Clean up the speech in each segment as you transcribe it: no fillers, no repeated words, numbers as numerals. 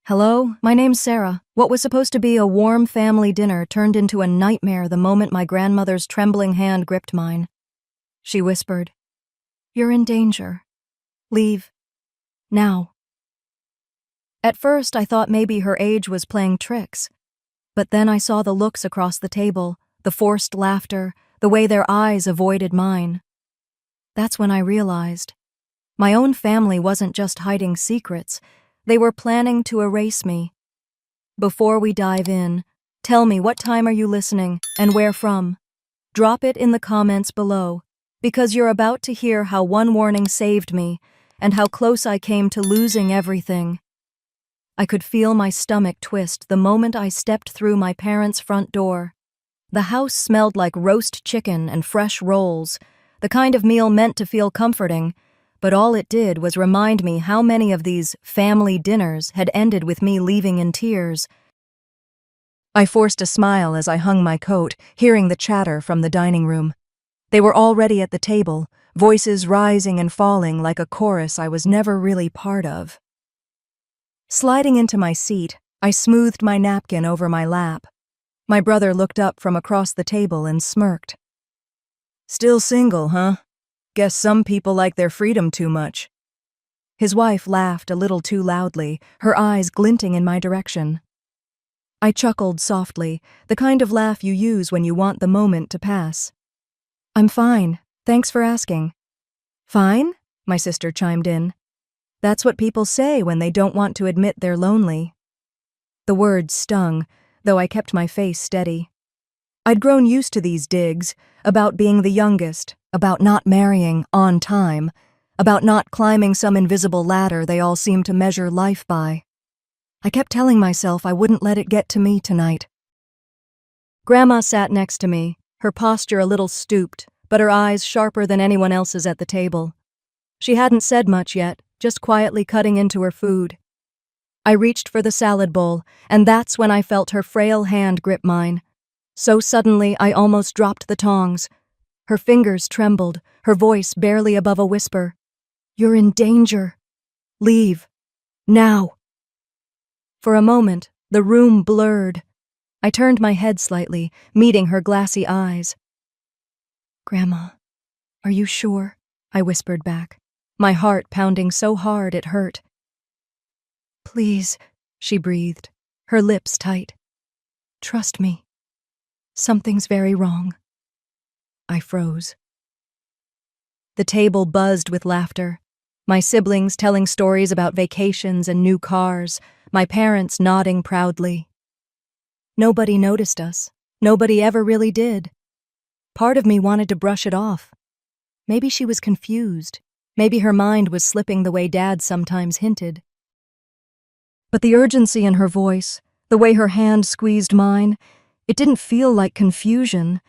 Hello, my name's Sarah. What was supposed to be a warm family dinner turned into a nightmare the moment my grandmother's trembling hand gripped mine. She whispered, "You're in danger. Leave. Now." At first, I thought maybe her age was playing tricks. But then I saw the looks across the table, the forced laughter, the way their eyes avoided mine. That's when I realized my own family wasn't just hiding secrets. They were planning to erase me. Before we dive in, tell me, what time are you listening and where from? Drop it in the comments below, because you're about to hear how one warning saved me and how close I came to losing everything. I could feel my stomach twist the moment I stepped through my parents' front door. The house smelled like roast chicken and fresh rolls, the kind of meal meant to feel comforting, but all it did was remind me how many of these family dinners had ended with me leaving in tears. I forced a smile as I hung my coat, hearing the chatter from the dining room. They were already at the table, voices rising and falling like a chorus I was never really part of. Sliding into my seat, I smoothed my napkin over my lap. My brother looked up from across the table and smirked. "Still single, huh? Guess some people like their freedom too much." His wife laughed a little too loudly, her eyes glinting in my direction. I chuckled softly, the kind of laugh you use when you want the moment to pass. "I'm fine, thanks for asking." "Fine?" my sister chimed in. "That's what people say when they don't want to admit they're lonely." The words stung, though I kept my face steady. I'd grown used to these digs, about being the youngest, about not marrying on time, about not climbing some invisible ladder they all seem to measure life by. I kept telling myself I wouldn't let it get to me tonight. Grandma sat next to me, her posture a little stooped, but her eyes sharper than anyone else's at the table. She hadn't said much yet, just quietly cutting into her food. I reached for the salad bowl, and that's when I felt her frail hand grip mine. So suddenly, I almost dropped the tongs. Her fingers trembled, her voice barely above a whisper. "You're in danger. Leave. Now." For a moment, the room blurred. I turned my head slightly, meeting her glassy eyes. "Grandma, are you sure?" I whispered back, my heart pounding so hard it hurt. "Please," she breathed, her lips tight. "Trust me. Something's very wrong." I froze. The table buzzed with laughter. My siblings telling stories about vacations and new cars, my parents nodding proudly. Nobody noticed us. Nobody ever really did. Part of me wanted to brush it off. Maybe she was confused. Maybe her mind was slipping the way Dad sometimes hinted. But the urgency in her voice, the way her hand squeezed mine, it didn't feel like confusion.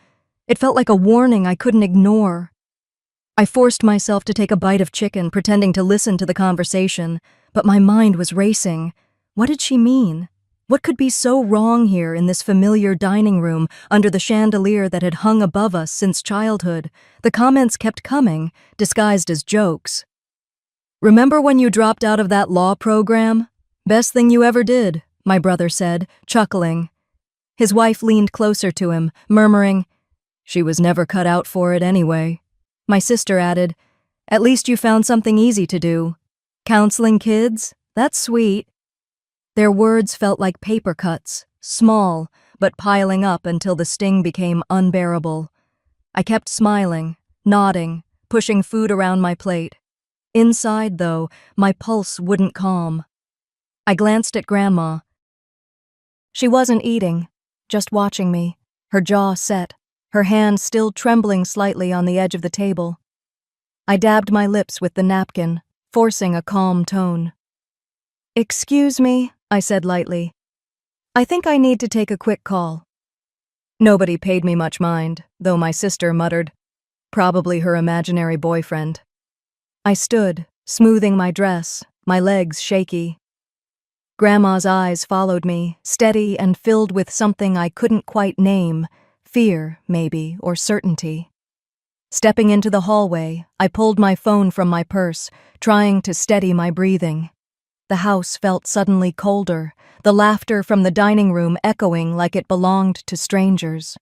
It felt like a warning I couldn't ignore. I forced myself to take a bite of chicken, pretending to listen to the conversation, but my mind was racing. What did she mean? What could be so wrong here in this familiar dining room, under the chandelier that had hung above us since childhood? The comments kept coming, disguised as jokes. "Remember when you dropped out of that law program? Best thing you ever did," my brother said, chuckling. His wife leaned closer to him, murmuring, "She was never cut out for it anyway." My sister added, "At least you found something easy to do. Counseling kids? That's sweet." Their words felt like paper cuts, small, but piling up until the sting became unbearable. I kept smiling, nodding, pushing food around my plate. Inside, though, my pulse wouldn't calm. I glanced at Grandma. She wasn't eating, just watching me, her jaw set, her hand still trembling slightly on the edge of the table. I dabbed my lips with the napkin, forcing a calm tone. "Excuse me," I said lightly. "I think I need to take a quick call." Nobody paid me much mind, though my sister muttered, "Probably her imaginary boyfriend." I stood, smoothing my dress, my legs shaky. Grandma's eyes followed me, steady and filled with something I couldn't quite name, fear, maybe, or certainty. Stepping into the hallway, I pulled my phone from my purse, trying to steady my breathing. The house felt suddenly colder, the laughter from the dining room echoing like it belonged to strangers.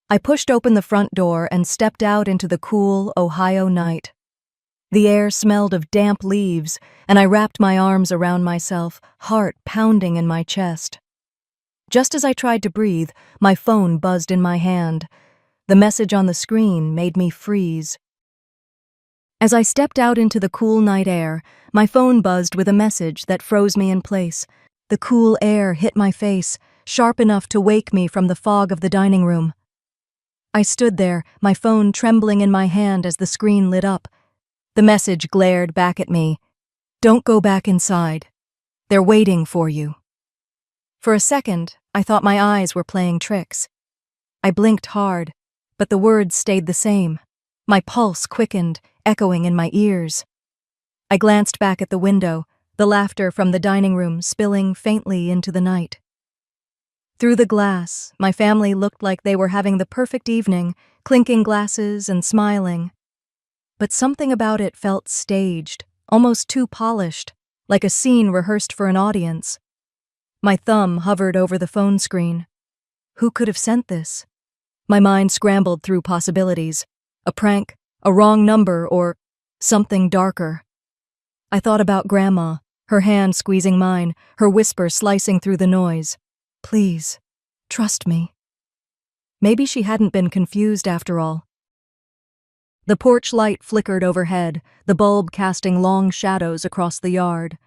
I pushed open the front door and stepped out into the cool Ohio night. The air smelled of damp leaves, and I wrapped my arms around myself, heart pounding in my chest. Just as I tried to breathe, my phone buzzed in my hand. The message on the screen made me freeze. As I stepped out into the cool night air, my phone buzzed with a message that froze me in place. The cool air hit my face, sharp enough to wake me from the fog of the dining room. I stood there, my phone trembling in my hand as the screen lit up. The message glared back at me. "Don't go back inside. They're waiting for you." For a second, I thought my eyes were playing tricks. I blinked hard, but the words stayed the same. My pulse quickened, echoing in my ears. I glanced back at the window, the laughter from the dining room spilling faintly into the night. Through the glass, my family looked like they were having the perfect evening, clinking glasses and smiling. But something about it felt staged, almost too polished, like a scene rehearsed for an audience. My thumb hovered over the phone screen. Who could have sent this? My mind scrambled through possibilities. A prank, a wrong number, or something darker. I thought about Grandma, her hand squeezing mine, her whisper slicing through the noise. "Please, trust me." Maybe she hadn't been confused after all. The porch light flickered overhead, the bulb casting long shadows across the yard.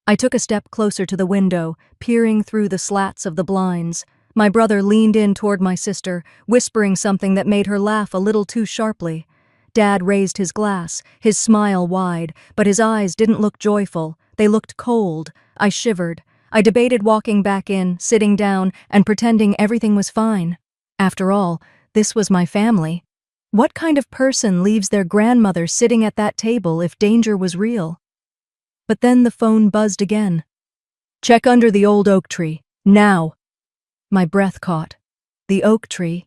I took a step closer to the window, peering through the slats of the blinds. My brother leaned in toward my sister, whispering something that made her laugh a little too sharply. Dad raised his glass, his smile wide, but his eyes didn't look joyful. They looked cold. I shivered. I debated walking back in, sitting down, and pretending everything was fine. After all, this was my family. What kind of person leaves their grandmother sitting at that table if danger was real? But then the phone buzzed again. "Check under the old oak tree, now." My breath caught. The oak tree.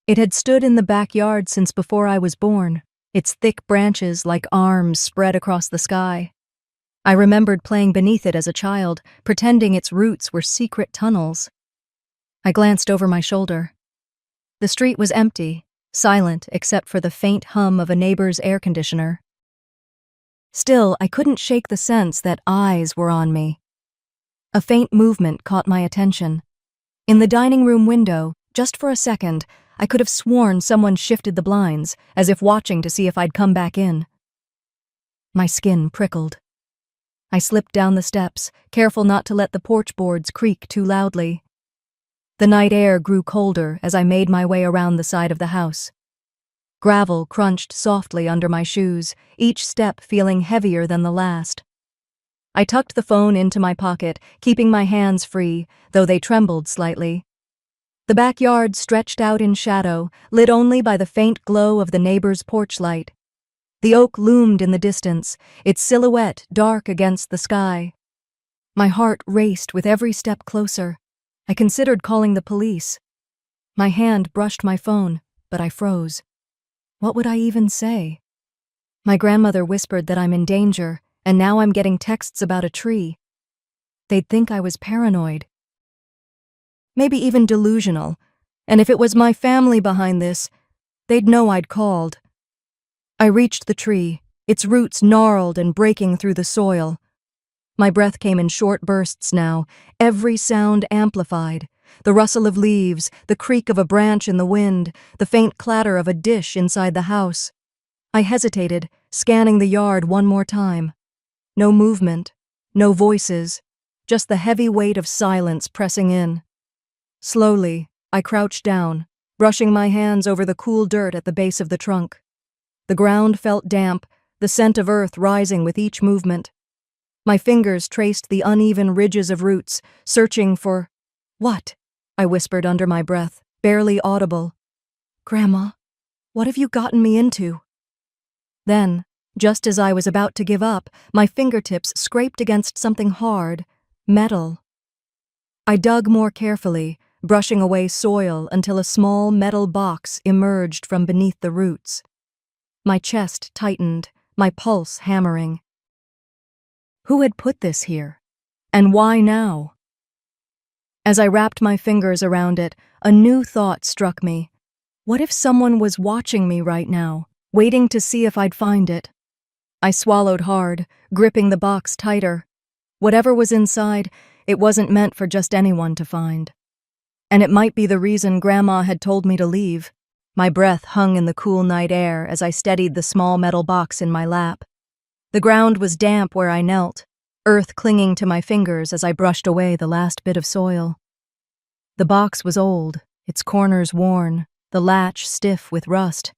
It had stood in the backyard since before I was born, its thick branches like arms spread across the sky. I remembered playing beneath it as a child, pretending its roots were secret tunnels. I glanced over my shoulder. The street was empty, silent except for the faint hum of a neighbor's air conditioner. Still, I couldn't shake the sense that eyes were on me. A faint movement caught my attention. In the dining room window, just for a second, I could have sworn someone shifted the blinds, as if watching to see if I'd come back in. My skin prickled. I slipped down the steps, careful not to let the porch boards creak too loudly. The night air grew colder as I made my way around the side of the house. Gravel crunched softly under my shoes, each step feeling heavier than the last. I tucked the phone into my pocket, keeping my hands free, though they trembled slightly. The backyard stretched out in shadow, lit only by the faint glow of the neighbor's porch light. The oak loomed in the distance, its silhouette dark against the sky. My heart raced with every step closer. I considered calling the police. My hand brushed my phone, but I froze. What would I even say? My grandmother whispered that I'm in danger, and now I'm getting texts about a tree. They'd think I was paranoid. Maybe even delusional, and if it was my family behind this, they'd know I'd called. I reached the tree, its roots gnarled and breaking through the soil. My breath came in short bursts now, every sound amplified. The rustle of leaves, the creak of a branch in the wind, the faint clatter of a dish inside the house. I hesitated, scanning the yard one more time. No movement, no voices, just the heavy weight of silence pressing in. Slowly, I crouched down, brushing my hands over the cool dirt at the base of the trunk. The ground felt damp, the scent of earth rising with each movement. My fingers traced the uneven ridges of roots, searching for— "What?" I whispered under my breath, barely audible. "Grandma, what have you gotten me into?" Then, just as I was about to give up, my fingertips scraped against something hard, metal. I dug more carefully, brushing away soil until a small metal box emerged from beneath the roots. My chest tightened, my pulse hammering. Who had put this here? And why now? As I wrapped my fingers around it, a new thought struck me. What if someone was watching me right now, waiting to see if I'd find it? I swallowed hard, gripping the box tighter. Whatever was inside, it wasn't meant for just anyone to find. And it might be the reason Grandma had told me to leave. My breath hung in the cool night air as I steadied the small metal box in my lap. The ground was damp where I knelt, earth clinging to my fingers as I brushed away the last bit of soil. The box was old, its corners worn, the latch stiff with rust.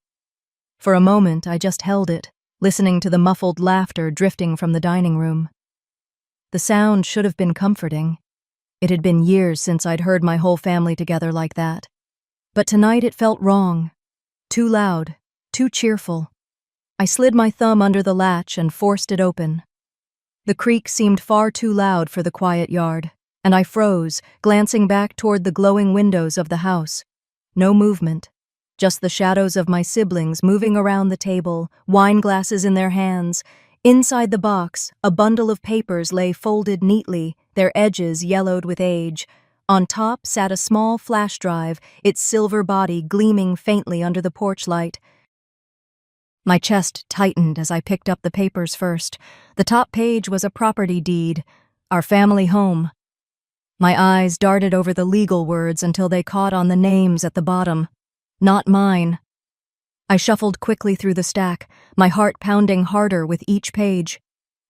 For a moment, I just held it, listening to the muffled laughter drifting from the dining room. The sound should have been comforting. It had been years since I'd heard my whole family together like that. But tonight it felt wrong. Too loud, too cheerful. I slid my thumb under the latch and forced it open. The creak seemed far too loud for the quiet yard, and I froze, glancing back toward the glowing windows of the house. No movement, just the shadows of my siblings moving around the table, wine glasses in their hands. Inside the box, a bundle of papers lay folded neatly, their edges yellowed with age. On top sat a small flash drive, its silver body gleaming faintly under the porch light. My chest tightened as I picked up the papers first. The top page was a property deed, our family home. My eyes darted over the legal words until they caught on the names at the bottom. Not mine. I shuffled quickly through the stack, my heart pounding harder with each page.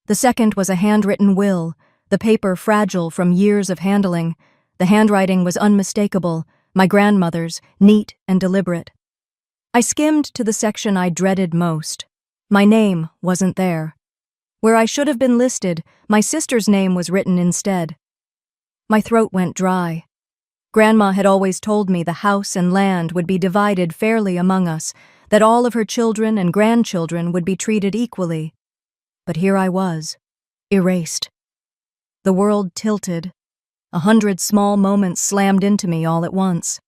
The second was a handwritten will, the paper fragile from years of handling. The handwriting was unmistakable, my grandmother's, neat and deliberate. I skimmed to the section I dreaded most. My name wasn't there. Where I should have been listed, my sister's name was written instead. My throat went dry. Grandma had always told me the house and land would be divided fairly among us, that all of her children and grandchildren would be treated equally. But here I was, erased. The world tilted. 100 small moments slammed into me all at once.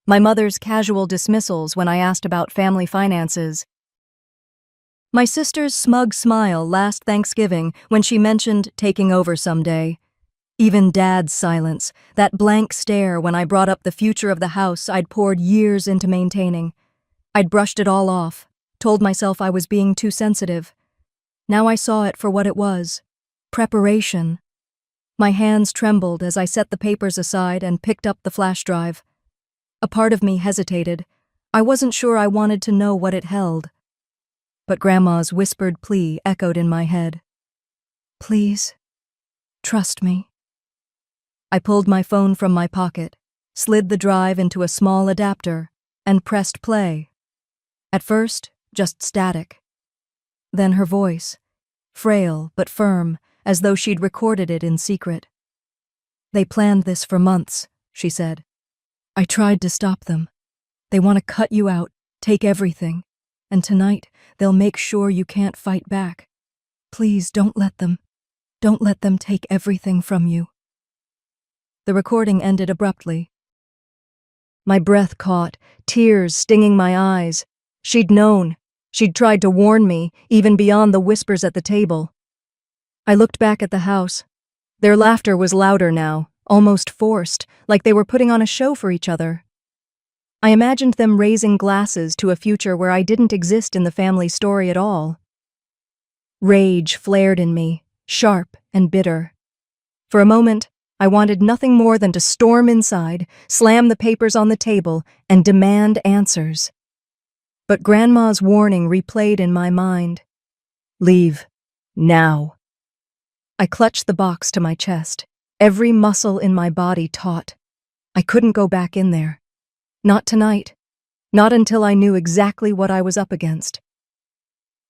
My mother's casual dismissals when I asked about family finances. My sister's smug smile last Thanksgiving when she mentioned taking over someday. Even Dad's silence, that blank stare when I brought up the future of the house I'd poured years into maintaining. I'd brushed it all off, told myself I was being too sensitive. Now I saw it for what it was. Preparation. My hands trembled as I set the papers aside and picked up the flash drive. A part of me hesitated. I wasn't sure I wanted to know what it held. But Grandma's whispered plea echoed in my head. Please, trust me. I pulled my phone from my pocket, slid the drive into a small adapter, and pressed play. At first, just static. Then her voice, frail but firm, as though she'd recorded it in secret. They planned this for months, she said. I tried to stop them. They want to cut you out, take everything, and tonight they'll make sure you can't fight back. Please don't let them. Don't let them take everything from you. The recording ended abruptly. My breath caught, tears stinging my eyes. She'd known. She'd tried to warn me, even beyond the whispers at the table. I looked back at the house. Their laughter was louder now, almost forced, like they were putting on a show for each other. I imagined them raising glasses to a future where I didn't exist in the family story at all. Rage flared in me, sharp and bitter. For a moment, I wanted nothing more than to storm inside, slam the papers on the table, and demand answers. But Grandma's warning replayed in my mind. Leave. Now. I clutched the box to my chest, every muscle in my body taut. I couldn't go back in there. Not tonight. Not until I knew exactly what I was up against.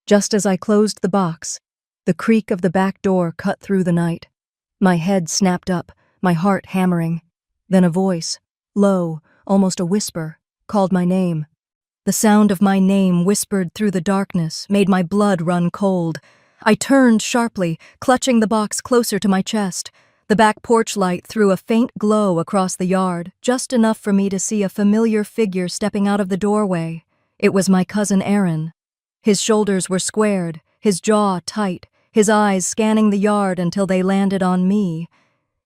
Just as I closed the box, the creak of the back door cut through the night. My head snapped up, my heart hammering. Then a voice, low, almost a whisper, called my name. The sound of my name whispered through the darkness made my blood run cold. I turned sharply, clutching the box closer to my chest. The back porch light threw a faint glow across the yard, just enough for me to see a familiar figure stepping out of the doorway. It was my cousin Aaron. His shoulders were squared, his jaw tight, his eyes scanning the yard until they landed on me.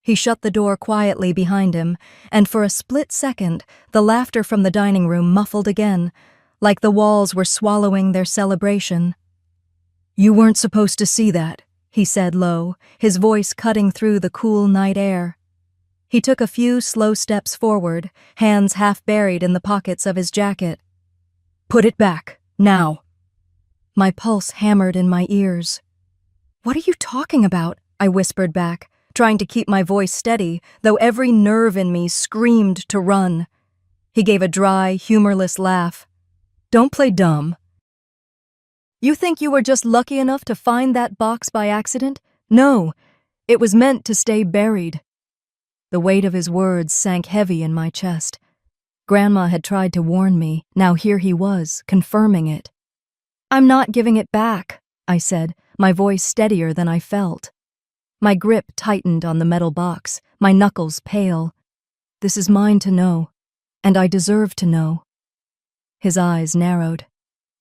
He shut the door quietly behind him, and for a split second, the laughter from the dining room muffled again, like the walls were swallowing their celebration. "You weren't supposed to see that," he said low, his voice cutting through the cool night air. He took a few slow steps forward, hands half buried in the pockets of his jacket. "Put it back, now." My pulse hammered in my ears. "What are you talking about?" I whispered back, trying to keep my voice steady, though every nerve in me screamed to run. He gave a dry, humorless laugh. "Don't play dumb. You think you were just lucky enough to find that box by accident? No, it was meant to stay buried." The weight of his words sank heavy in my chest. Grandma had tried to warn me, now here he was, confirming it. "I'm not giving it back," I said, my voice steadier than I felt. My grip tightened on the metal box, my knuckles pale. "This is mine to know, and I deserve to know." His eyes narrowed.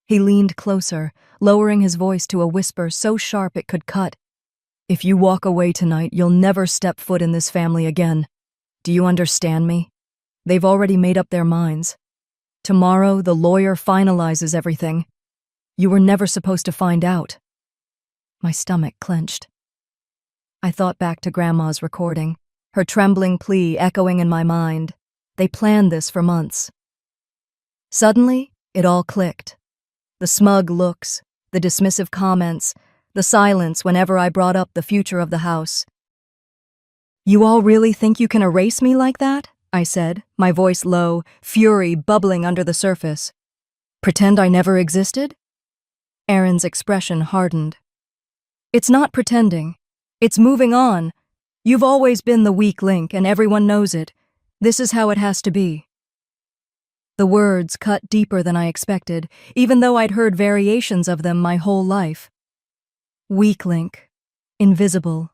He leaned closer, lowering his voice to a whisper so sharp it could cut. "If you walk away tonight, you'll never step foot in this family again. Do you understand me? They've already made up their minds. Tomorrow, the lawyer finalizes everything. You were never supposed to find out." My stomach clenched. I thought back to Grandma's recording, her trembling plea echoing in my mind. They planned this for months. Suddenly, it all clicked. The smug looks, the dismissive comments, the silence whenever I brought up the future of the house. "You all really think you can erase me like that?" I said, my voice low, fury bubbling under the surface. "Pretend I never existed?" Aaron's expression hardened. "It's not pretending. It's moving on. You've always been the weak link, and everyone knows it. This is how it has to be." The words cut deeper than I expected, even though I'd heard variations of them my whole life. Weak link, invisible,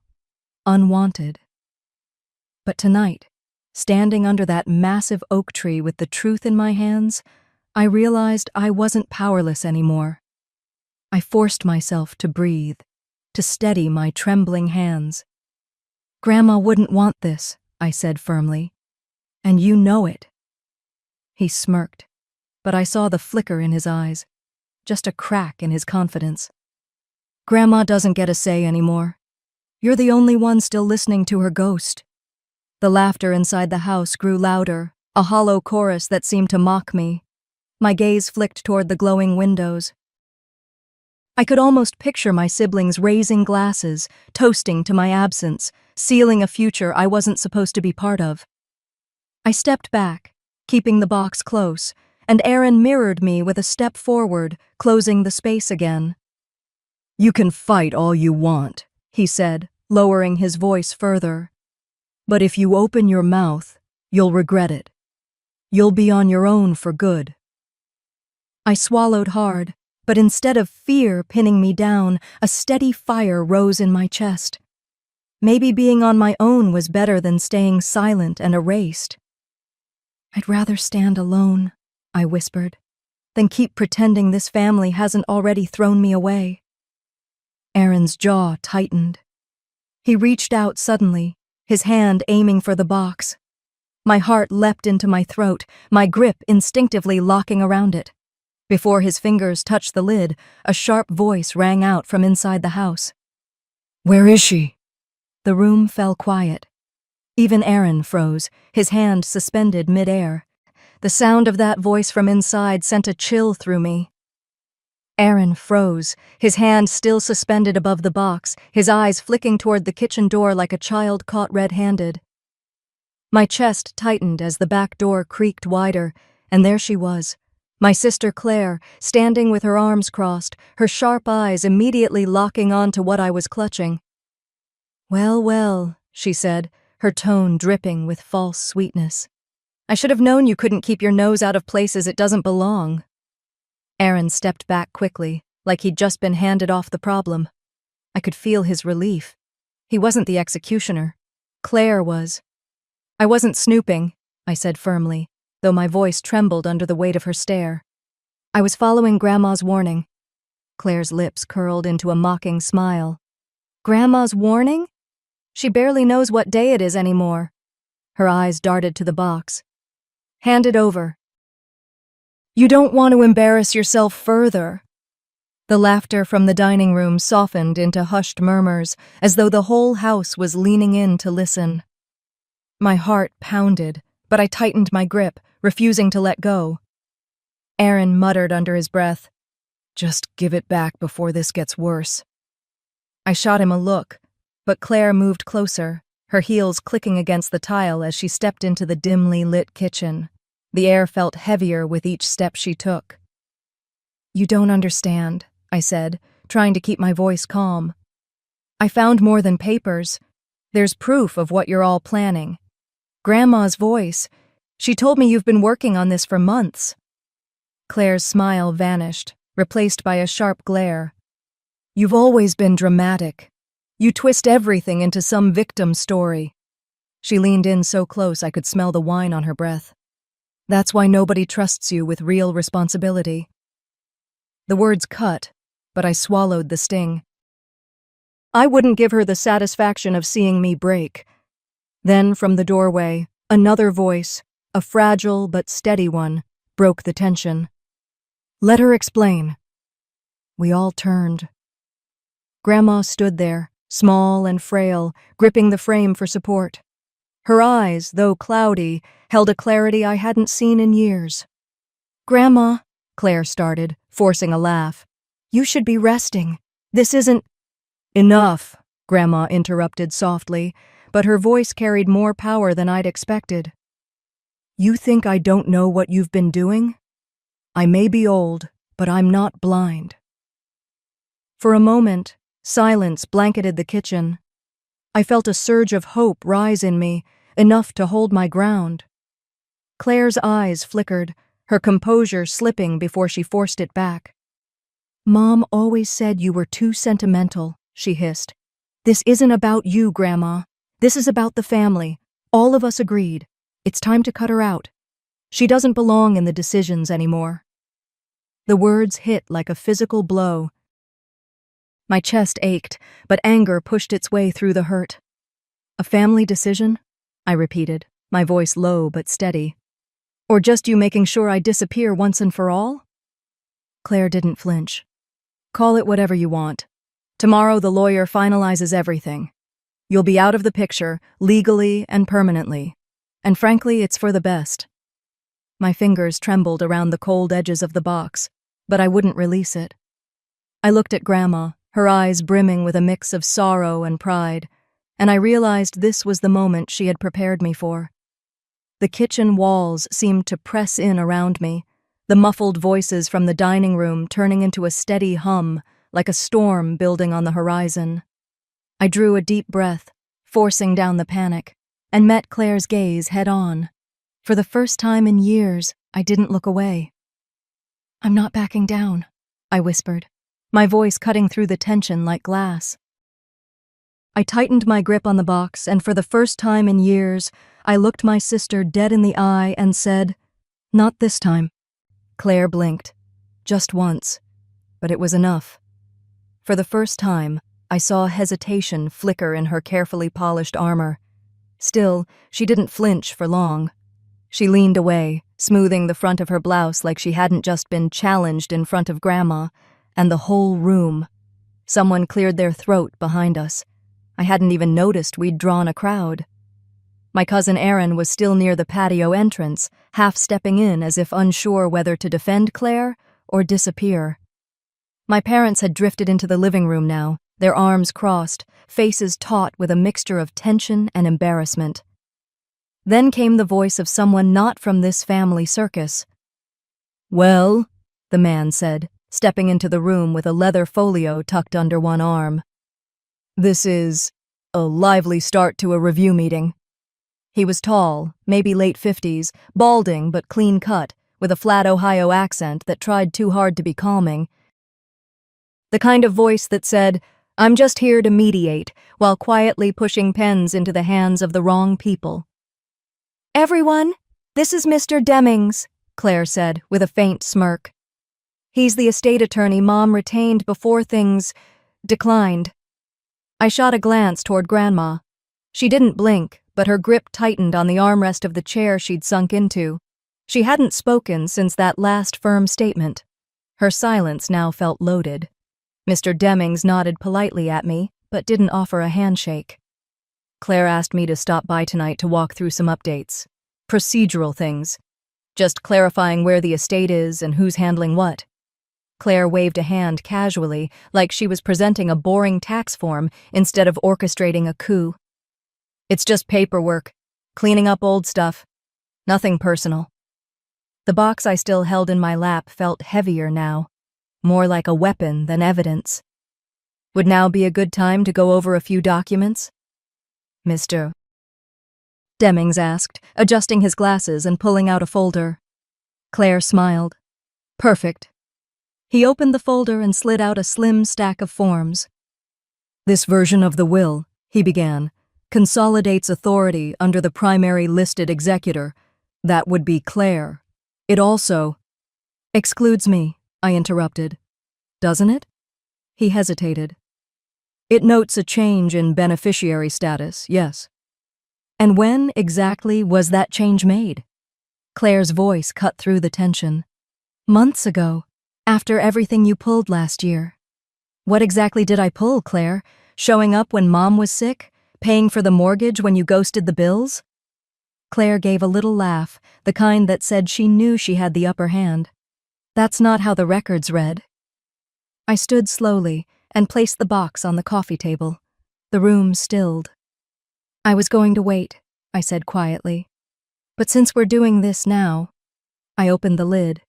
unwanted. But tonight, standing under that massive oak tree with the truth in my hands, I realized I wasn't powerless anymore. I forced myself to breathe, to steady my trembling hands. "Grandma wouldn't want this," I said firmly. "And you know it." He smirked, but I saw the flicker in his eyes, just a crack in his confidence. "Grandma doesn't get a say anymore. You're the only one still listening to her ghost." The laughter inside the house grew louder, a hollow chorus that seemed to mock me. My gaze flicked toward the glowing windows. I could almost picture my siblings raising glasses, toasting to my absence, sealing a future I wasn't supposed to be part of. I stepped back, keeping the box close, and Aaron mirrored me with a step forward, closing the space again. "You can fight all you want," he said, lowering his voice further. "But if you open your mouth, you'll regret it. You'll be on your own for good." I swallowed hard, but instead of fear pinning me down, a steady fire rose in my chest. Maybe being on my own was better than staying silent and erased. "I'd rather stand alone," I whispered, "than keep pretending this family hasn't already thrown me away." Aaron's jaw tightened. He reached out suddenly, his hand aiming for the box. My heart leapt into my throat, my grip instinctively locking around it. Before his fingers touched the lid, a sharp voice rang out from inside the house. "Where is she?" The room fell quiet. Even Aaron froze, his hand suspended mid-air. The sound of that voice from inside sent a chill through me. Aaron froze, his hand still suspended above the box, his eyes flicking toward the kitchen door like a child caught red-handed. My chest tightened as the back door creaked wider, and there she was, my sister Claire, standing with her arms crossed, her sharp eyes immediately locking on to what I was clutching. "Well, well," she said, her tone dripping with false sweetness. "I should have known you couldn't keep your nose out of places it doesn't belong." Aaron stepped back quickly, like he'd just been handed off the problem. I could feel his relief. He wasn't the executioner. Claire was. "I wasn't snooping," I said firmly, though my voice trembled under the weight of her stare. "I was following Grandma's warning." Claire's lips curled into a mocking smile. Grandma's warning? She barely knows what day it is anymore. Her eyes darted to the box. Hand it over. You don't want to embarrass yourself further. The laughter from the dining room softened into hushed murmurs, as though the whole house was leaning in to listen. My heart pounded, but I tightened my grip, refusing to let go. Aaron muttered under his breath, "Just give it back before this gets worse." I shot him a look, but Claire moved closer, her heels clicking against the tile as she stepped into the dimly lit kitchen. The air felt heavier with each step she took. "You don't understand," I said, trying to keep my voice calm. "I found more than papers. There's proof of what you're all planning. Grandma's voice. She told me you've been working on this for months." Claire's smile vanished, replaced by a sharp glare. "You've always been dramatic. You twist everything into some victim story." She leaned in so close I could smell the wine on her breath. "That's why nobody trusts you with real responsibility." The words cut, but I swallowed the sting. I wouldn't give her the satisfaction of seeing me break. Then, from the doorway, another voice, a fragile but steady one, broke the tension. "Let her explain." We all turned. Grandma stood there, small and frail, gripping the frame for support. Her eyes, though cloudy, held a clarity I hadn't seen in years. "Grandma," Claire started, forcing a laugh, "you should be resting. This isn't—" "Enough," Grandma interrupted softly, but her voice carried more power than I'd expected. "You think I don't know what you've been doing? I may be old, but I'm not blind." For a moment, silence blanketed the kitchen. I felt a surge of hope rise in me, enough to hold my ground. Claire's eyes flickered, her composure slipping before she forced it back. "Mom always said you were too sentimental," she hissed. "This isn't about you, Grandma. This is about the family. All of us agreed. It's time to cut her out. She doesn't belong in the decisions anymore." The words hit like a physical blow. My chest ached, but anger pushed its way through the hurt. "A family decision?" I repeated, my voice low but steady. "Or just you making sure I disappear once and for all?" Claire didn't flinch. "Call it whatever you want. Tomorrow the lawyer finalizes everything. You'll be out of the picture, legally and permanently. And frankly, it's for the best." My fingers trembled around the cold edges of the box, but I wouldn't release it. I looked at Grandma, her eyes brimming with a mix of sorrow and pride, and I realized this was the moment she had prepared me for. The kitchen walls seemed to press in around me, the muffled voices from the dining room turning into a steady hum, like a storm building on the horizon. I drew a deep breath, forcing down the panic, and met Claire's gaze head-on. For the first time in years, I didn't look away. "I'm not backing down," I whispered, my voice cutting through the tension like glass. I tightened my grip on the box, and for the first time in years, I looked my sister dead in the eye and said, "Not this time." Claire blinked. Just once. But it was enough. For the first time, I saw hesitation flicker in her carefully polished armor. Still, she didn't flinch for long. She leaned away, smoothing the front of her blouse like she hadn't just been challenged in front of Grandma, and the whole room. Someone cleared their throat behind us. I hadn't even noticed we'd drawn a crowd. My cousin Aaron was still near the patio entrance, half stepping in as if unsure whether to defend Claire or disappear. My parents had drifted into the living room now, their arms crossed, faces taut with a mixture of tension and embarrassment. Then came the voice of someone not from this family circus. "Well," the man said, stepping into the room with a leather folio tucked under one arm. "This is a lively start to a review meeting." He was tall, maybe late 50s, balding but clean-cut, with a flat Ohio accent that tried too hard to be calming. The kind of voice that said, "I'm just here to mediate," while quietly pushing pens into the hands of the wrong people. "Everyone, this is Mr. Demings," Claire said, with a faint smirk. "He's the estate attorney Mom retained before things declined." I shot a glance toward Grandma. She didn't blink, but her grip tightened on the armrest of the chair she'd sunk into. She hadn't spoken since that last firm statement. Her silence now felt loaded. Mr. Demings nodded politely at me, but didn't offer a handshake. Claire asked me to stop by tonight to walk through some updates. Procedural things. Just clarifying where the estate is and who's handling what. Claire waved a hand casually, like she was presenting a boring tax form instead of orchestrating a coup. It's just paperwork, cleaning up old stuff. Nothing personal. The box I still held in my lap felt heavier now, more like a weapon than evidence. Would now be a good time to go over a few documents? Mr. Demings asked, adjusting his glasses and pulling out a folder. Claire smiled. Perfect. He opened the folder and slid out a slim stack of forms. This version of the will, he began, consolidates authority under the primary listed executor. That would be Claire. It also excludes me, I interrupted. Doesn't it? He hesitated. It notes a change in beneficiary status, yes. And when exactly was that change made? Claire's voice cut through the tension. Months ago, after everything you pulled last year. What exactly did I pull, Claire? Showing up when Mom was sick? Paying for the mortgage when you ghosted the bills? Claire gave a little laugh, the kind that said she knew she had the upper hand. That's not how the records read. I stood slowly and placed the box on the coffee table. The room stilled. I was going to wait, I said quietly. But since we're doing this now, I opened the lid.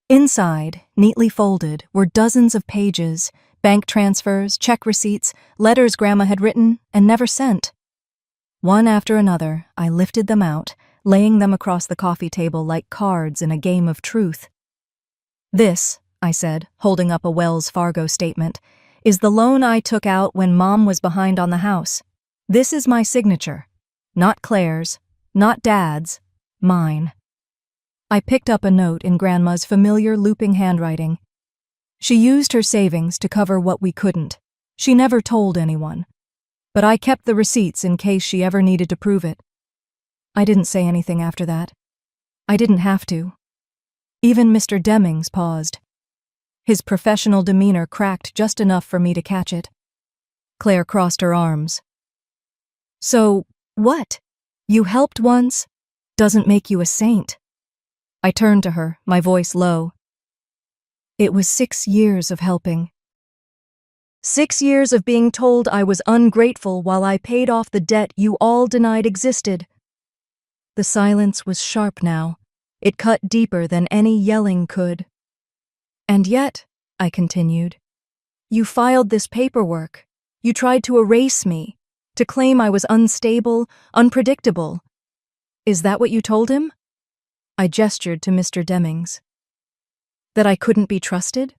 Inside, neatly folded, were dozens of pages, bank transfers, check receipts, letters Grandma had written and never sent. One after another, I lifted them out, laying them across the coffee table like cards in a game of truth. This, I said, holding up a Wells Fargo statement, is the loan I took out when Mom was behind on the house. This is my signature. Not Claire's, not Dad's, mine. I picked up a note in Grandma's familiar looping handwriting. She used her savings to cover what we couldn't. She never told anyone. But I kept the receipts in case she ever needed to prove it. I didn't say anything after that. I didn't have to. Even Mr. Demings paused. His professional demeanor cracked just enough for me to catch it. Claire crossed her arms. So, what? You helped once? Doesn't make you a saint. I turned to her, my voice low. It was 6 years of helping. 6 years of being told I was ungrateful while I paid off the debt you all denied existed. The silence was sharp now. It cut deeper than any yelling could. And yet, I continued, you filed this paperwork. You tried to erase me, to claim I was unstable, unpredictable. Is that what you told him? I gestured to Mr. Demings. That I couldn't be trusted?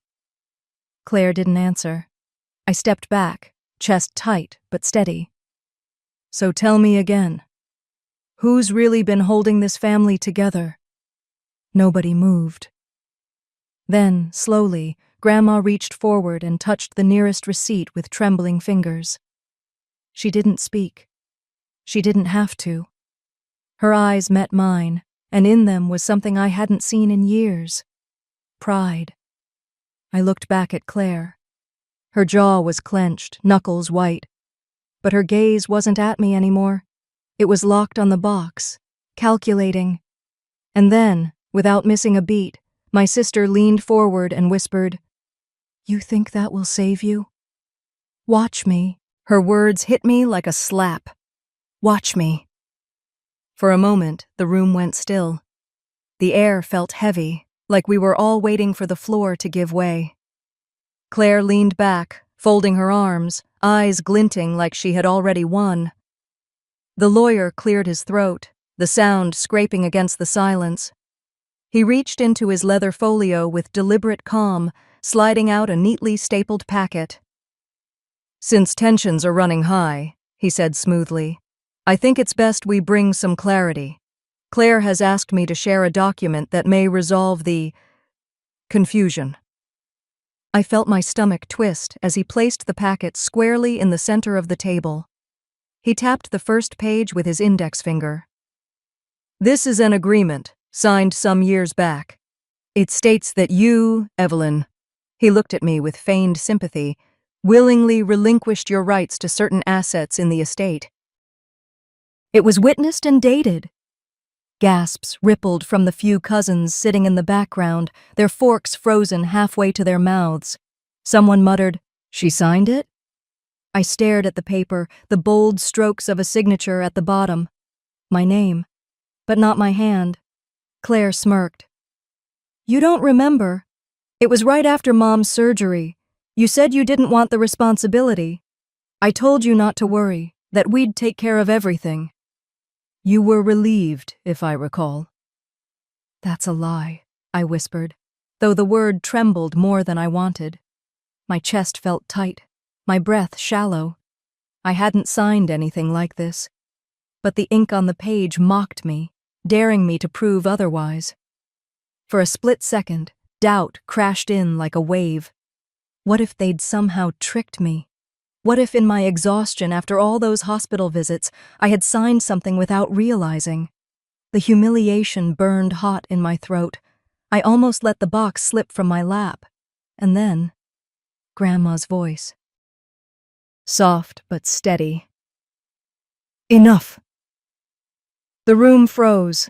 Claire didn't answer. I stepped back, chest tight but steady. So tell me again. Who's really been holding this family together? Nobody moved. Then, slowly, Grandma reached forward and touched the nearest receipt with trembling fingers. She didn't speak. She didn't have to. Her eyes met mine, and in them was something I hadn't seen in years. Pride. I looked back at Claire. Her jaw was clenched, knuckles white. But her gaze wasn't at me anymore. It was locked on the box, calculating. And then, without missing a beat, my sister leaned forward and whispered, You think that will save you? Watch me. Her words hit me like a slap. Watch me. For a moment, the room went still. The air felt heavy, like we were all waiting for the floor to give way. Claire leaned back, folding her arms, eyes glinting like she had already won. The lawyer cleared his throat, the sound scraping against the silence. He reached into his leather folio with deliberate calm, sliding out a neatly stapled packet. Since tensions are running high, he said smoothly, I think it's best we bring some clarity. Claire has asked me to share a document that may resolve the confusion. I felt my stomach twist as he placed the packet squarely in the center of the table. He tapped the first page with his index finger. This is an agreement, signed some years back. It states that you, Evelyn, he looked at me with feigned sympathy, willingly relinquished your rights to certain assets in the estate. It was witnessed and dated. Gasps rippled from the few cousins sitting in the background, their forks frozen halfway to their mouths. Someone muttered, "She signed it?" I stared at the paper, the bold strokes of a signature at the bottom. My name, but not my hand. Claire smirked. "You don't remember. It was right after Mom's surgery. You said you didn't want the responsibility. I told you not to worry, that we'd take care of everything. You were relieved, if I recall." "That's a lie," I whispered, though the word trembled more than I wanted. My chest felt tight, my breath shallow. I hadn't signed anything like this. But the ink on the page mocked me, daring me to prove otherwise. For a split second, doubt crashed in like a wave. What if they'd somehow tricked me? What if in my exhaustion after all those hospital visits, I had signed something without realizing? The humiliation burned hot in my throat. I almost let the box slip from my lap. And then, Grandma's voice. Soft but steady. "Enough." The room froze.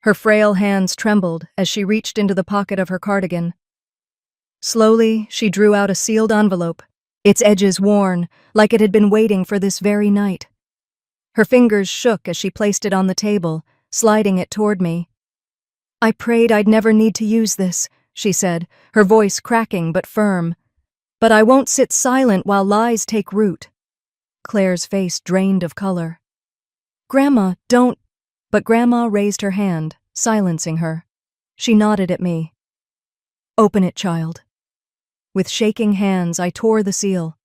Her frail hands trembled as she reached into the pocket of her cardigan. Slowly, she drew out a sealed envelope, its edges worn, like it had been waiting for this very night. Her fingers shook as she placed it on the table, sliding it toward me. "I prayed I'd never need to use this," she said, her voice cracking but firm. "But I won't sit silent while lies take root." Claire's face drained of color. "Grandma, don't—" But Grandma raised her hand, silencing her. She nodded at me. "Open it, child." With shaking hands, I tore the seal.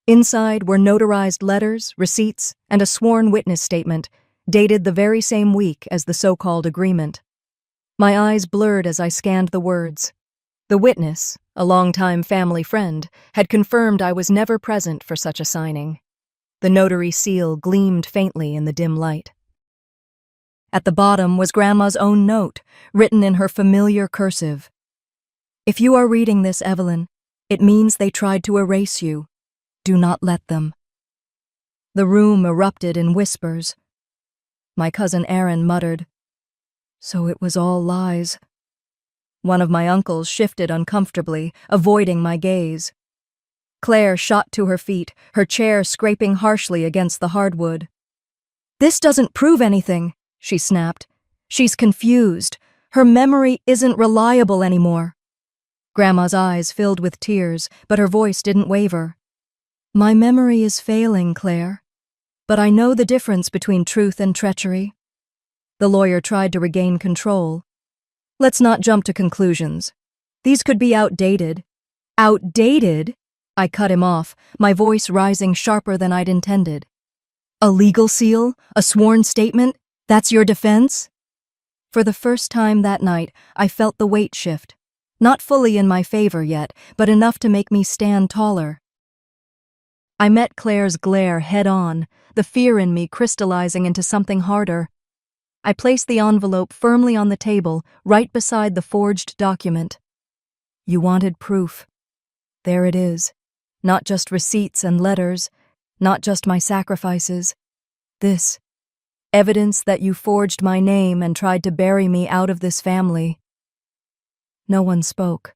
Inside were notarized letters, receipts, and a sworn witness statement, dated the very same week as the so-called agreement. My eyes blurred as I scanned the words. The witness, a longtime family friend, had confirmed I was never present for such a signing. The notary seal gleamed faintly in the dim light. At the bottom was Grandma's own note, written in her familiar cursive. "If you are reading this, Evelyn, it means they tried to erase you. Do not let them." The room erupted in whispers. My cousin Aaron muttered, "So it was all lies." One of my uncles shifted uncomfortably, avoiding my gaze. Claire shot to her feet, her chair scraping harshly against the hardwood. "This doesn't prove anything," she snapped. "She's confused. Her memory isn't reliable anymore." Grandma's eyes filled with tears, but her voice didn't waver. "My memory is failing, Claire. But I know the difference between truth and treachery." The lawyer tried to regain control. "Let's not jump to conclusions. These could be outdated." "Outdated?" I cut him off, my voice rising sharper than I'd intended. "A legal seal? A sworn statement? That's your defense?" For the first time that night, I felt the weight shift. Not fully in my favor yet, but enough to make me stand taller. I met Claire's glare head-on, the fear in me crystallizing into something harder. I placed the envelope firmly on the table, right beside the forged document. "You wanted proof. There it is. Not just receipts and letters, not just my sacrifices. This. Evidence that you forged my name and tried to bury me out of this family." No one spoke.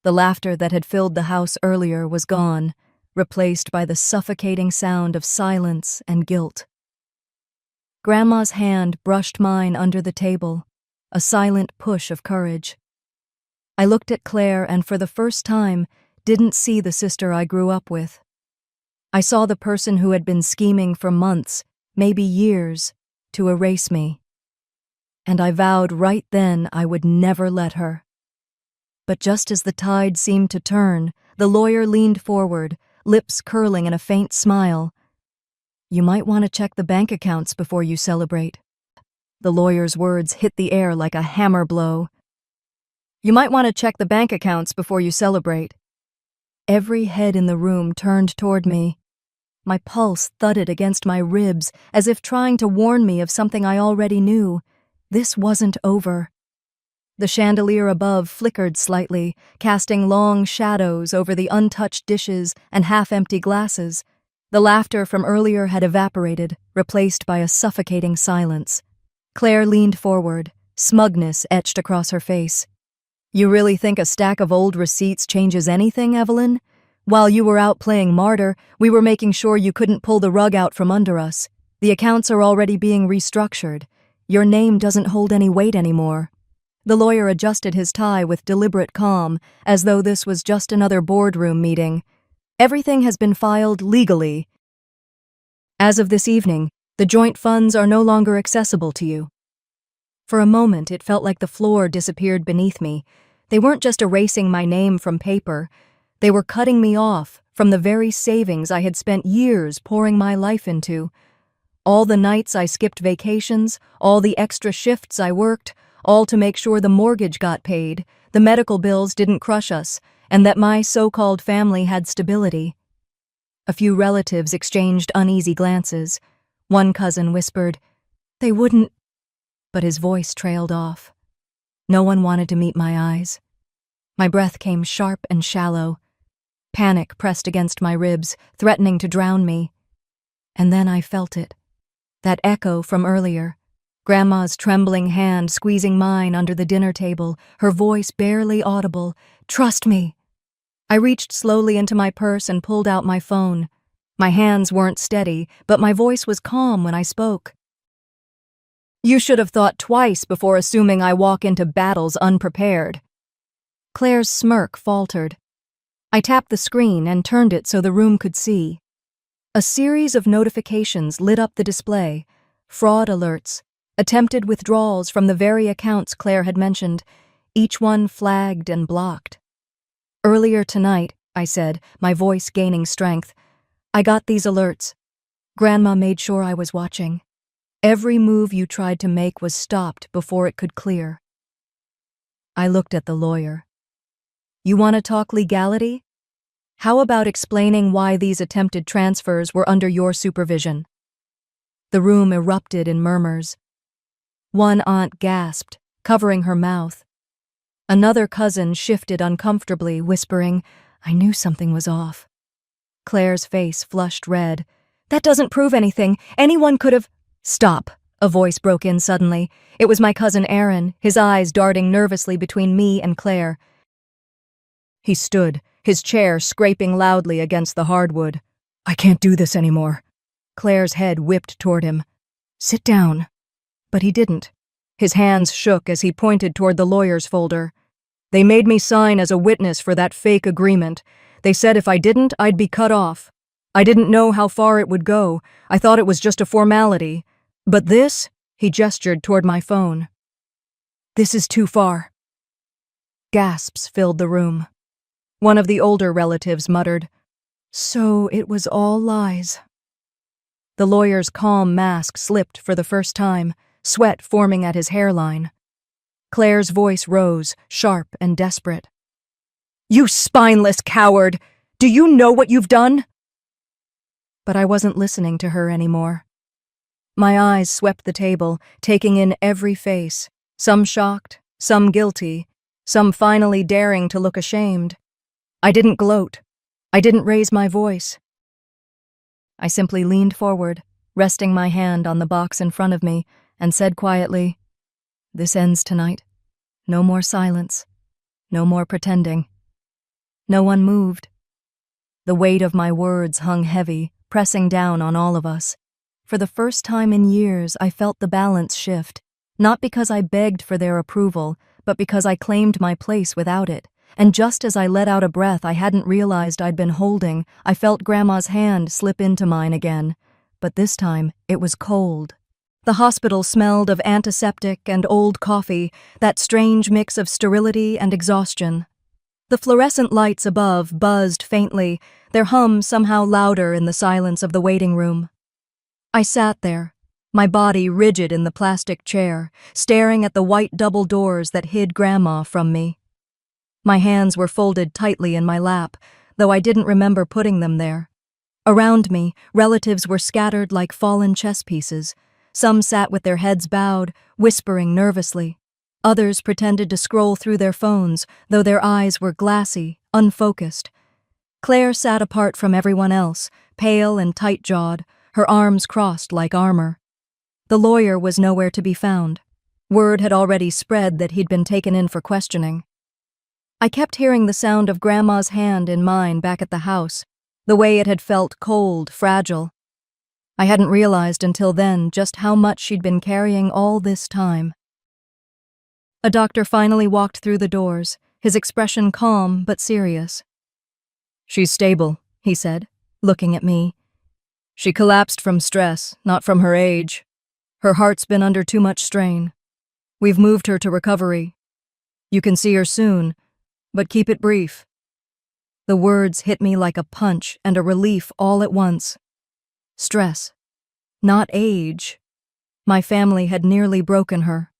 The laughter that had filled the house earlier was gone, replaced by the suffocating sound of silence and guilt. Grandma's hand brushed mine under the table, a silent push of courage. I looked at Claire and for the first time didn't see the sister I grew up with. I saw the person who had been scheming for months, maybe years, to erase me. And I vowed right then I would never let her. But just as the tide seemed to turn, the lawyer leaned forward, lips curling in a faint smile. "You might want to check the bank accounts before you celebrate." The lawyer's words hit the air like a hammer blow. "You might want to check the bank accounts before you celebrate." Every head in the room turned toward me. My pulse thudded against my ribs as if trying to warn me of something I already knew. This wasn't over. The chandelier above flickered slightly, casting long shadows over the untouched dishes and half-empty glasses. The laughter from earlier had evaporated, replaced by a suffocating silence. Claire leaned forward, smugness etched across her face. "You really think a stack of old receipts changes anything, Evelyn? While you were out playing martyr, we were making sure you couldn't pull the rug out from under us. The accounts are already being restructured. Your name doesn't hold any weight anymore." The lawyer adjusted his tie with deliberate calm, as though this was just another boardroom meeting. "Everything has been filed legally. As of this evening, the joint funds are no longer accessible to you." For a moment, it felt like the floor disappeared beneath me. They weren't just erasing my name from paper. They were cutting me off from the very savings I had spent years pouring my life into. All the nights I skipped vacations, all the extra shifts I worked, all to make sure the mortgage got paid, the medical bills didn't crush us, and that my so-called family had stability. A few relatives exchanged uneasy glances. One cousin whispered, "They wouldn't," but his voice trailed off. No one wanted to meet my eyes. My breath came sharp and shallow. Panic pressed against my ribs, threatening to drown me. And then I felt it. That echo from earlier. Grandma's trembling hand squeezing mine under the dinner table, her voice barely audible. "Trust me." I reached slowly into my purse and pulled out my phone. My hands weren't steady, but my voice was calm when I spoke. "You should have thought twice before assuming I walk into battles unprepared." Claire's smirk faltered. I tapped the screen and turned it so the room could see. A series of notifications lit up the display. Fraud alerts, attempted withdrawals from the very accounts Claire had mentioned, each one flagged and blocked. "Earlier tonight," I said, my voice gaining strength, "I got these alerts. Grandma made sure I was watching. Every move you tried to make was stopped before it could clear." I looked at the lawyer. "You want to talk legality? How about explaining why these attempted transfers were under your supervision?" The room erupted in murmurs. One aunt gasped, covering her mouth. Another cousin shifted uncomfortably, whispering, "I knew something was off." Claire's face flushed red. "That doesn't prove anything. Anyone could have—" "Stop," a voice broke in suddenly. It was my cousin Aaron, his eyes darting nervously between me and Claire. He stood, his chair scraping loudly against the hardwood. "I can't do this anymore." Claire's head whipped toward him. "Sit down." But he didn't. His hands shook as he pointed toward the lawyer's folder. "They made me sign as a witness for that fake agreement. They said if I didn't, I'd be cut off. I didn't know how far it would go. I thought it was just a formality. But this," he gestured toward my phone. "This is too far." Gasps filled the room. One of the older relatives muttered, "So it was all lies." The lawyer's calm mask slipped for the first time, sweat forming at his hairline. Claire's voice rose, sharp and desperate. "You spineless coward! Do you know what you've done?" But I wasn't listening to her anymore. My eyes swept the table, taking in every face, some shocked, some guilty, some finally daring to look ashamed. I didn't gloat. I didn't raise my voice. I simply leaned forward, resting my hand on the box in front of me, and said quietly, "This ends tonight. No more silence. No more pretending." No one moved. The weight of my words hung heavy, pressing down on all of us. For the first time in years, I felt the balance shift, not because I begged for their approval, but because I claimed my place without it. And just as I let out a breath I hadn't realized I'd been holding, I felt Grandma's hand slip into mine again. But this time, it was cold. The hospital smelled of antiseptic and old coffee, that strange mix of sterility and exhaustion. The fluorescent lights above buzzed faintly, their hum somehow louder in the silence of the waiting room. I sat there, my body rigid in the plastic chair, staring at the white double doors that hid Grandma from me. My hands were folded tightly in my lap, though I didn't remember putting them there. Around me, relatives were scattered like fallen chess pieces. Some sat with their heads bowed, whispering nervously. Others pretended to scroll through their phones, though their eyes were glassy, unfocused. Claire sat apart from everyone else, pale and tight-jawed, her arms crossed like armor. The lawyer was nowhere to be found. Word had already spread that he'd been taken in for questioning. I kept hearing the sound of Grandma's hand in mine back at the house, the way it had felt cold, fragile. I hadn't realized until then just how much she'd been carrying all this time. A doctor finally walked through the doors, his expression calm but serious. "She's stable," he said, looking at me. "She collapsed from stress, not from her age. Her heart's been under too much strain. We've moved her to recovery. You can see her soon, but keep it brief." The words hit me like a punch and a relief all at once. Stress, not age. My family had nearly broken her.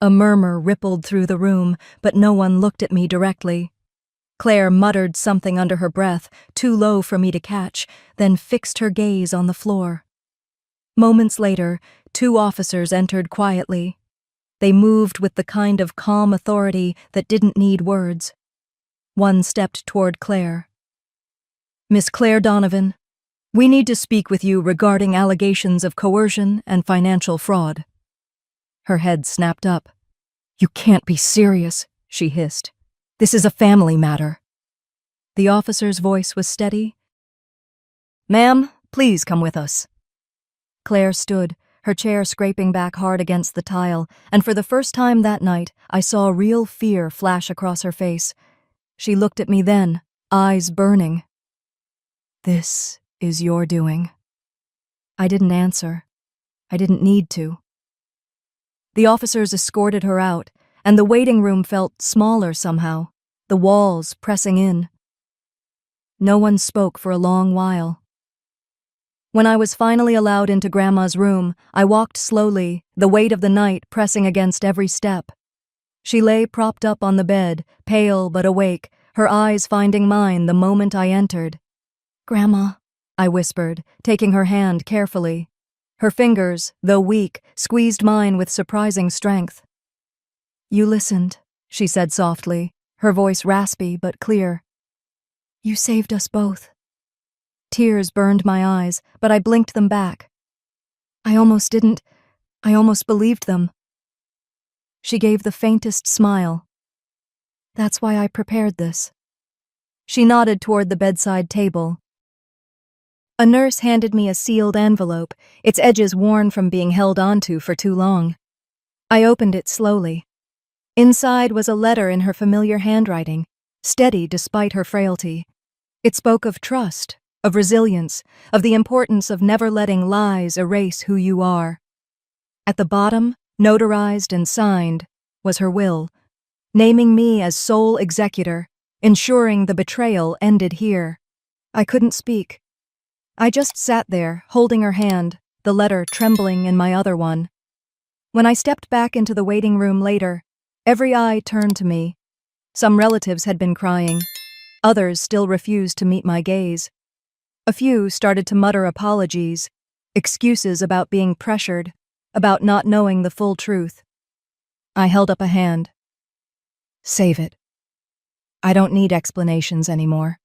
A murmur rippled through the room, but no one looked at me directly. Claire muttered something under her breath, too low for me to catch, then fixed her gaze on the floor. Moments later, 2 officers entered quietly. They moved with the kind of calm authority that didn't need words. One stepped toward Claire. "Miss Claire Donovan, we need to speak with you regarding allegations of coercion and financial fraud." Her head snapped up. "You can't be serious," she hissed. "This is a family matter." The officer's voice was steady. "Ma'am, please come with us." Claire stood, her chair scraping back hard against the tile, and for the first time that night, I saw real fear flash across her face. She looked at me then, eyes burning. "This is your doing." I didn't answer. I didn't need to. The officers escorted her out, and the waiting room felt smaller somehow, the walls pressing in. No one spoke for a long while. When I was finally allowed into Grandma's room, I walked slowly, the weight of the night pressing against every step. She lay propped up on the bed, pale but awake, her eyes finding mine the moment I entered. "Grandma," I whispered, taking her hand carefully. Her fingers, though weak, squeezed mine with surprising strength. "You listened," she said softly, her voice raspy but clear. "You saved us both." Tears burned my eyes, but I blinked them back. I almost believed them. She gave the faintest smile. "That's why I prepared this." She nodded toward the bedside table. A nurse handed me a sealed envelope, its edges worn from being held onto for too long. I opened it slowly. Inside was a letter in her familiar handwriting, steady despite her frailty. It spoke of trust, of resilience, of the importance of never letting lies erase who you are. At the bottom, notarized and signed, was her will, naming me as sole executor, ensuring the betrayal ended here. I couldn't speak. I just sat there, holding her hand, the letter trembling in my other one. When I stepped back into the waiting room later, every eye turned to me. Some relatives had been crying. Others still refused to meet my gaze. A few started to mutter apologies, excuses about being pressured, about not knowing the full truth. I held up a hand. "Save it. I don't need explanations anymore."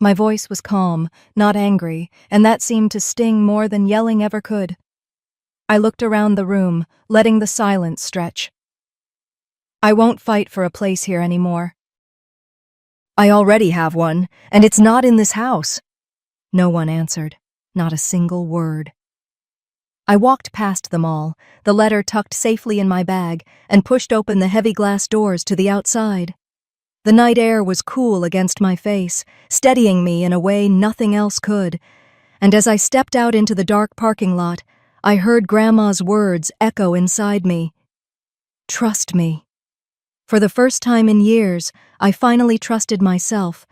My voice was calm, not angry, and that seemed to sting more than yelling ever could. I looked around the room, letting the silence stretch. "I won't fight for a place here anymore." "I already have one, and it's not in this house." No one answered, not a single word. I walked past them all, the letter tucked safely in my bag, and pushed open the heavy glass doors to the outside. The night air was cool against my face, steadying me in a way nothing else could, and as I stepped out into the dark parking lot, I heard Grandma's words echo inside me. "Trust me." For the first time in years, I finally trusted myself,